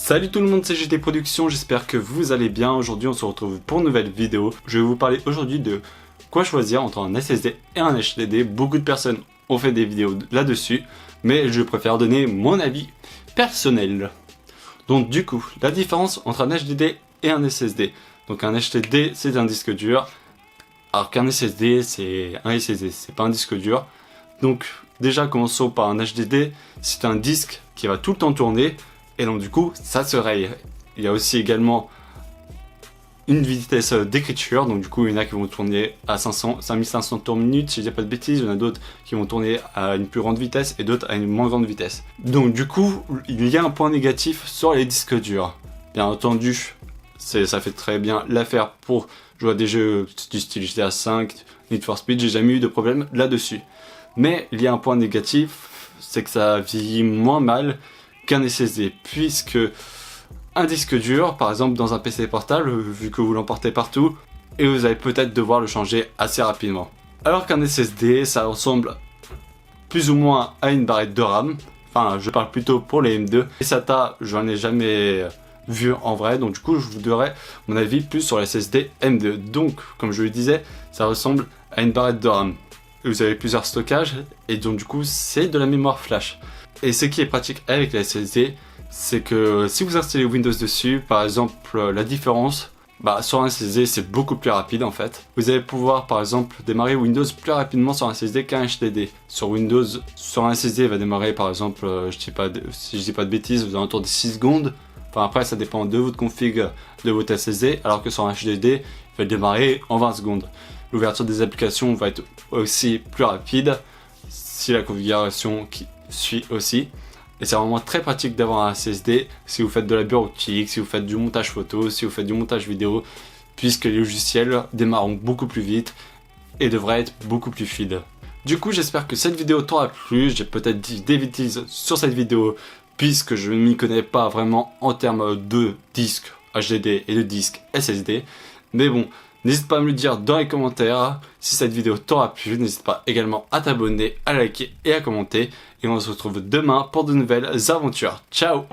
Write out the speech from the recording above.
Salut tout le monde, c'est GT Productions, j'espère que vous allez bien. Aujourd'hui on se retrouve pour une nouvelle vidéo. Je vais vous parler aujourd'hui de quoi choisir entre un SSD et un HDD. Beaucoup de personnes ont fait des vidéos là-dessus, mais je préfère donner mon avis personnel. Donc du coup, la différence entre un HDD et un SSD. Donc un HDD c'est un disque dur, alors qu'un SSD c'est pas un disque dur. Donc déjà commençons par un HDD, c'est un disque qui va tout le temps tourner. Et donc du coup, ça se raye. Il y a aussi également une vitesse d'écriture. Donc du coup, il y en a qui vont tourner à 5500 tours minute, si je dis pas de bêtises. Il y en a d'autres qui vont tourner à une plus grande vitesse et d'autres à une moins grande vitesse. Donc du coup, il y a un point négatif sur les disques durs. Bien entendu, ça fait très bien l'affaire pour jouer à des jeux du style GTA V, Need for Speed. J'ai jamais eu de problème là-dessus. Mais il y a un point négatif, c'est que ça vieillit moins mal qu'un SSD, puisque un disque dur, par exemple dans un PC portable, vu que vous l'emportez partout, et vous allez peut-être devoir le changer assez rapidement. Alors qu'un SSD, ça ressemble plus ou moins à une barrette de RAM, enfin je parle plutôt pour les M2, et SATA, j'en ai jamais vu en vrai, donc du coup je vous donnerai mon avis plus sur les SSD M2. Donc, comme je le disais, ça ressemble à une barrette de RAM. Vous avez plusieurs stockages, et donc du coup c'est de la mémoire flash. Et ce qui est pratique avec la SSD, c'est que si vous installez Windows dessus, par exemple la différence, sur un SSD c'est beaucoup plus rapide en fait. Vous allez pouvoir par exemple démarrer Windows plus rapidement sur un SSD qu'un HDD. Sur Windows, sur un SSD il va démarrer par exemple, si je dis pas de bêtises, vous avez autour de 6 secondes. Enfin après ça dépend de votre config de votre SSD, alors que sur un HDD il va démarrer en 20 secondes. L'ouverture des applications va être aussi plus rapide si la configuration qui suit aussi. Et c'est vraiment très pratique d'avoir un SSD si vous faites de la bureautique, si vous faites du montage photo, si vous faites du montage vidéo, puisque les logiciels démarreront beaucoup plus vite et devraient être beaucoup plus fluides. Du coup j'espère que cette vidéo t'aura plu. J'ai peut-être dit des bêtises sur cette vidéo puisque je ne m'y connais pas vraiment en termes de disque HDD et de disque SSD, mais bon, n'hésite pas à me le dire dans les commentaires si cette vidéo t'aura plu. N'hésite pas également à t'abonner, à liker et à commenter. Et on se retrouve demain pour de nouvelles aventures. Ciao!